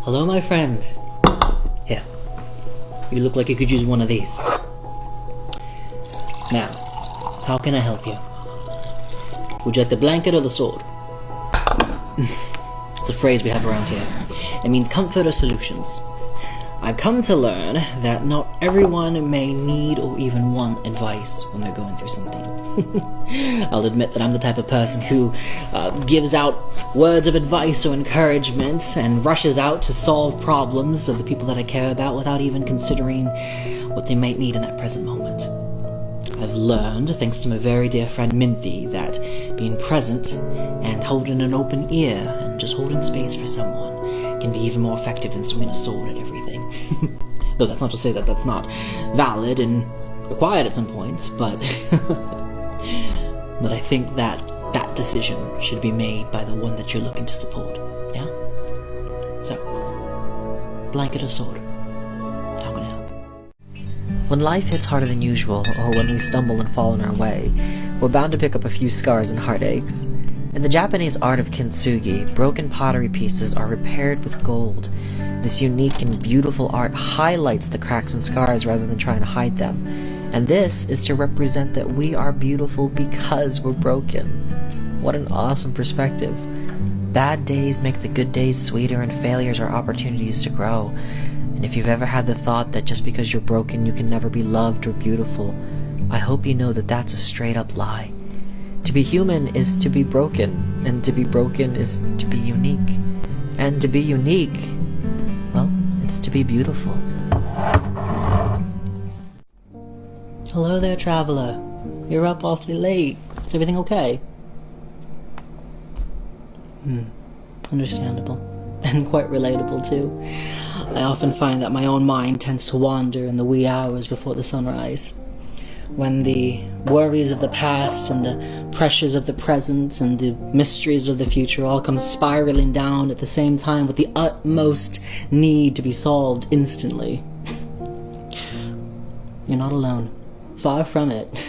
Hello, my friend. Here. You look like you could use one of these. Now, how can I help you? Would you like the blanket or the sword? It's a phrase we have around here. It means comfort or solutions. I've come to learn that not everyone may need or even want advice when they're going through something. I'll admit that I'm the type of person who gives out words of advice or encouragement and rushes out to solve problems of the people that I care about without even considering what they might need in that present moment. I've learned, thanks to my very dear friend Minthy, that being present and holding an open ear and just holding space for someone can be even more effective than swinging a sword at everything. Though that's not to say that that's not valid and required at some points, but but I think that that decision should be made by the one that you're looking to support. Yeah? So, blanket or sword? How can I help? When life hits harder than usual, or when we stumble and fall on our way, we're bound to pick up a few scars and heartaches. In the Japanese art of kintsugi, broken pottery pieces are repaired with gold. This unique and beautiful art highlights the cracks and scars rather than trying to hide them. And this is to represent that we are beautiful because we're broken. What an awesome perspective. Bad days make the good days sweeter, and failures are opportunities to grow. And if you've ever had the thought that just because you're broken you can never be loved or beautiful, I hope you know that that's a straight up lie. To be human is to be broken, and to be broken is to be unique. And to be unique, well, it's to be beautiful. Hello there, traveler. You're up awfully late. Is everything okay? Understandable. And quite relatable, too. I often find that my own mind tends to wander in the wee hours before the sunrise, when the worries of the past and the pressures of the present and the mysteries of the future all come spiraling down at the same time with the utmost need to be solved instantly. You're not alone. Far from it.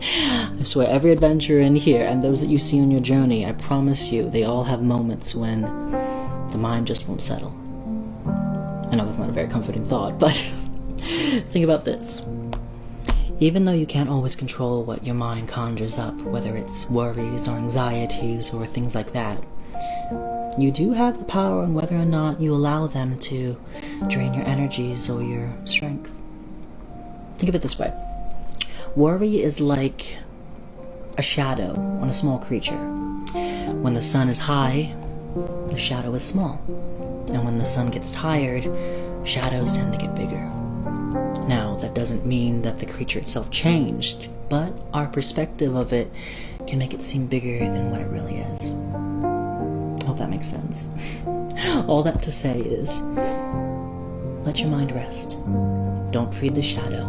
I swear every adventurer in here and those that you see on your journey, I promise you, they all have moments when the mind just won't settle. I know that's not a very comforting thought, but think about this. Even though you can't always control what your mind conjures up, whether it's worries or anxieties or things like that, you do have the power on whether or not you allow them to drain your energies or your strength. Think of it this way. Worry is like a shadow on a small creature. When the sun is high, the shadow is small. And when the sun gets tired, shadows tend to get bigger. Now, that doesn't mean that the creature itself changed, but our perspective of it can make it seem bigger than what it really is. Hope that makes sense. All that to say is, let your mind rest. Don't feed the shadow,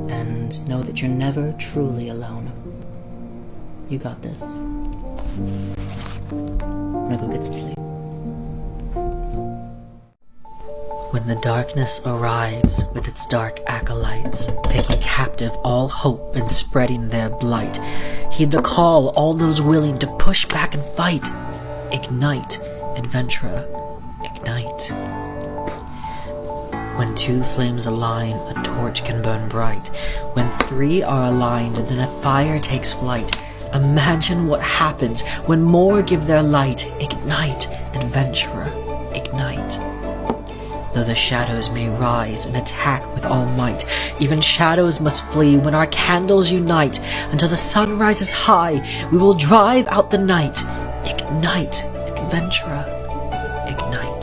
and know that you're never truly alone. You got this. Now go get some sleep. When the darkness arrives with its dark acolytes, taking captive all hope and spreading their blight, heed the call, all those willing to push back and fight. Ignite, adventurer, ignite. When two flames align, a torch can burn bright. When three are aligned, then a fire takes flight. Imagine what happens when more give their light. Ignite, adventurer, ignite. Though the shadows may rise and attack with all might, even shadows must flee when our candles unite. Until the sun rises high, we will drive out the night. Ignite, adventurer, ignite.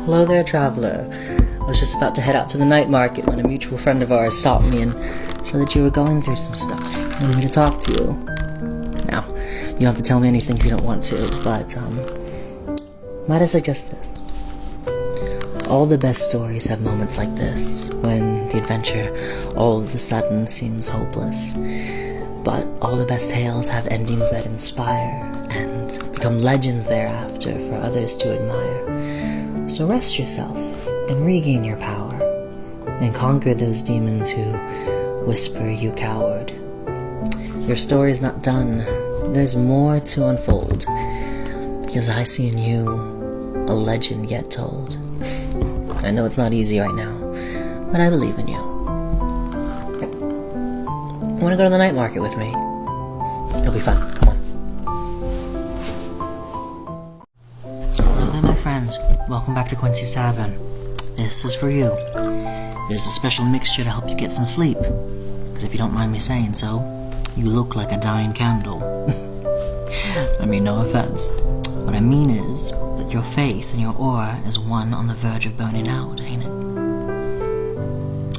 Hello there, traveler. I was just about to head out to the night market when a mutual friend of ours stopped me and said that you were going through some stuff. Wanted me to talk to you. Now, you don't have to tell me anything if you don't want to, but, might I suggest this? All the best stories have moments like this, when the adventure all of a sudden seems hopeless. But all the best tales have endings that inspire, and become legends thereafter for others to admire. So rest yourself, and regain your power, and conquer those demons who whisper you coward. Your story's not done. There's more to unfold. Because I see in you a legend yet told. I know it's not easy right now, but I believe in you. Want to go to the night market with me? It'll be fun. Come on. Hello there, my friends. Welcome back to Quincy's Tavern. This is for you. It is a special mixture to help you get some sleep. Because if you don't mind me saying so, you look like a dying candle. I mean, no offense. What I mean is that your face and your aura is one on the verge of burning out, ain't it?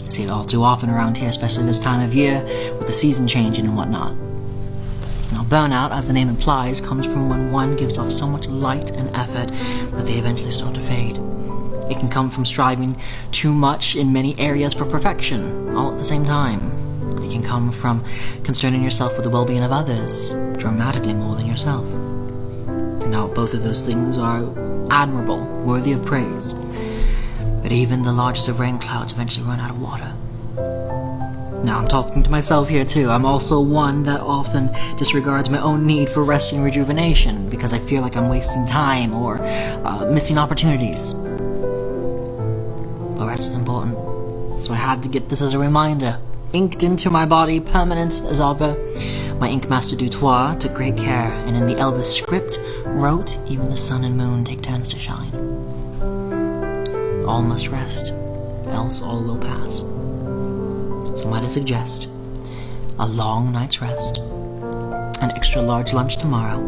I see it all too often around here, especially this time of year, with the season changing and whatnot. Now, burnout, as the name implies, comes from when one gives off so much light and effort that they eventually start to fade. It can come from striving too much in many areas for perfection, all at the same time. It can come from concerning yourself with the well-being of others, dramatically more than yourself. Now, both of those things are admirable, worthy of praise. But even the largest of rain clouds eventually run out of water. Now, I'm talking to myself here too. I'm also one that often disregards my own need for rest and rejuvenation because I feel like I'm wasting time or missing opportunities. But rest is important, so I had to get this as a reminder. Inked into my body, permanent as ever. My ink master Dutoit took great care, and in the Elvis script wrote, even the sun and moon take turns to shine. All must rest, else all will pass. So might I suggest a long night's rest, an extra large lunch tomorrow,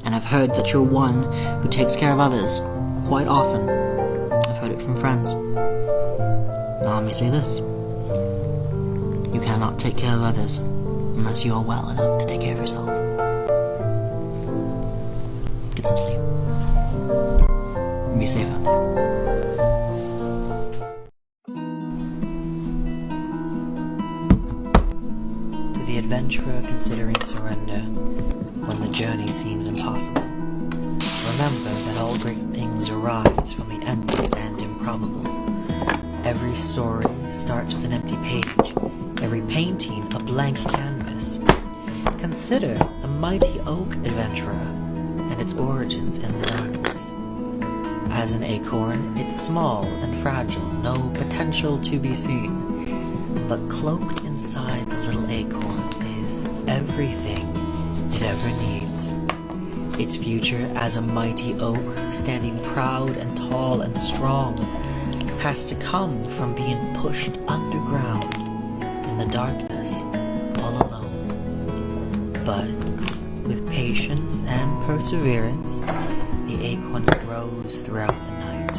and I've heard that you're one who takes care of others quite often. I've heard it from friends. Now let me say this. You cannot take care of others unless you are well enough to take care of yourself. Get some sleep. And be safe out there. To the adventurer considering surrender when the journey seems impossible, remember that all great things arise from the empty and improbable. Every story starts with an empty page. Every painting a blank canvas. Consider the mighty oak adventurer and its origins in the darkness. As an acorn, it's small and fragile, no potential to be seen. But cloaked inside the little acorn is everything it ever needs. Its future as a mighty oak, standing proud and tall and strong, has to come from being pushed underground in the darkness, all alone. But with patience and perseverance, the acorn grows throughout the night.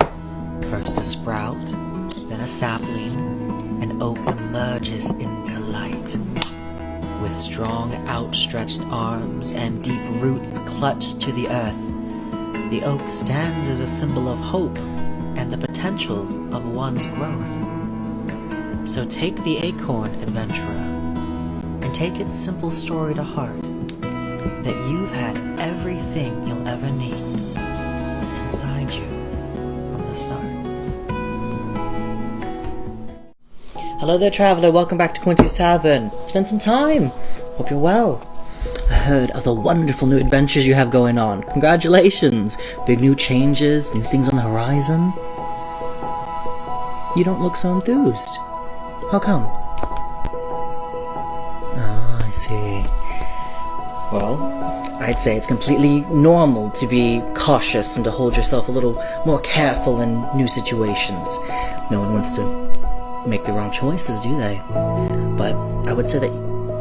First a sprout, then a sapling, and oak emerges into light. With strong outstretched arms and deep roots clutched to the earth, the oak stands as a symbol of hope and the potential of one's growth. So take the acorn, adventurer, and take its simple story to heart, that you've had everything you'll ever need inside you from the start. Hello there, traveler. Welcome back to Quincy's Tavern. It's been some time. Hope you're well. I heard of the wonderful new adventures you have going on. Congratulations. Big new changes, new things on the horizon. You don't look so enthused. How come? Oh, I see. Well, I'd say it's completely normal to be cautious and to hold yourself a little more careful in new situations. No one wants to make the wrong choices, do they? But I would say that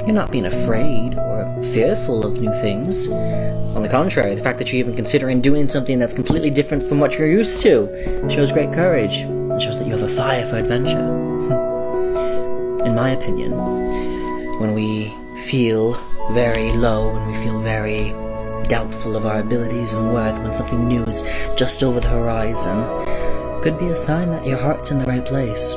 you're not being afraid or fearful of new things. On the contrary, the fact that you're even considering doing something that's completely different from what you're used to shows great courage. It shows that you have a fire for adventure. In my opinion, when we feel very low, when we feel very doubtful of our abilities and worth, when something new is just over the horizon, could be a sign that your heart's in the right place.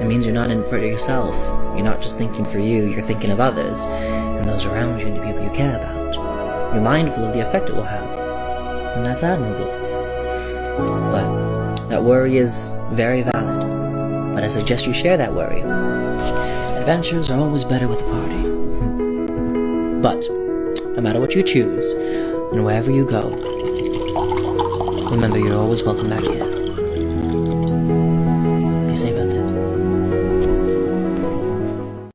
It means you're not in for yourself. You're not just thinking for you, you're thinking of others, and those around you and the people you care about. You're mindful of the effect it will have, and that's admirable. But that worry is very valid, but I suggest you share that worry. Adventures are always better with a party. But, no matter what you choose, and wherever you go, remember you're always welcome back here.